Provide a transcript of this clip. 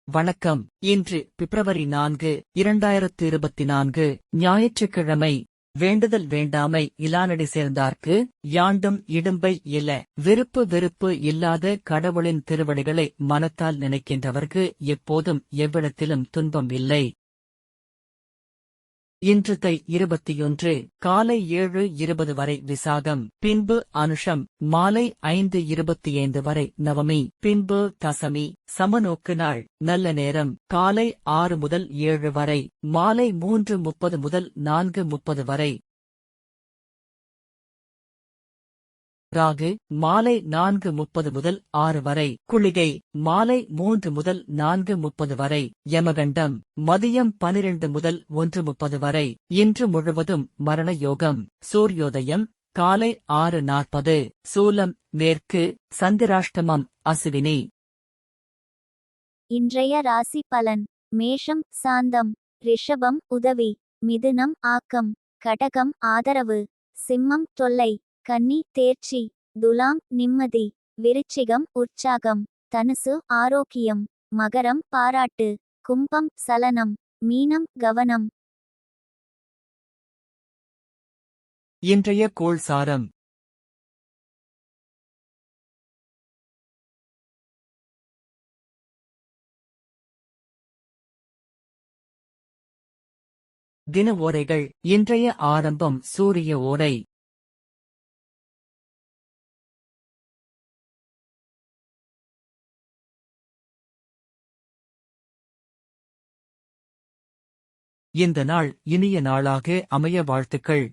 வணக்கம். இன்று பிப்ரவரி 4, 2024 ஞாயிற்றுக்கிழமை. வேண்டுதல் வேண்டாமை இலானடி சேர்ந்தார்க்கு யாண்டும் இடும்பை இல. விருப்பு வெறுப்பு இல்லாத கடவுளின் திருவடிகளை மனத்தால் நினைக்கின்றவர்க்கு எப்போதும் எவ்விடத்திலும் துன்பம் இல்லை. இன்று தை 21 காலை 7:20 வரை விசாகம், பின்பு அனுஷம், மாலை 5:25 வரை நவமி, பின்பு தசமி, சமநோக்கு நாள். நல்ல நேரம் காலை 6 முதல் 7 வரை, மாலை 3:30 முதல் 4:30 வரை. ராகு மாலை 4:30 முதல் 6 வரை. குளிகை மாலை 3 முதல் 4:30 வரை. யமகண்டம் மதியம் 12 முதல் 1:30 வரை. இன்று முழுவதும் மரண யோகம். சூர்யோதயம் காலை 6:40. சூலம் மேற்கு. சந்திராஷ்டமம் அசுவினி. இன்றைய ராசி பலன். மேஷம் சாந்தம், ரிஷபம் உதவி, மிதுனம் ஆக்கம், கடகம் ஆதரவு, சிம்மம் தொல்லை, கன்னி தேர்ச்சி, துலாம் நிம்மதி, விருச்சிகம் உற்சாகம், தனுசு ஆரோக்கியம், மகரம் பாராட்டு, கும்பம் சலனம், மீனம் கவனம். இன்றைய கோள் சாரம். தின ஓரைகள். இன்றைய ஆரம்பம் சூரிய ஓரை. இந்த நாள் இனிய நாளாக அமைய வாழ்த்துக்கள்.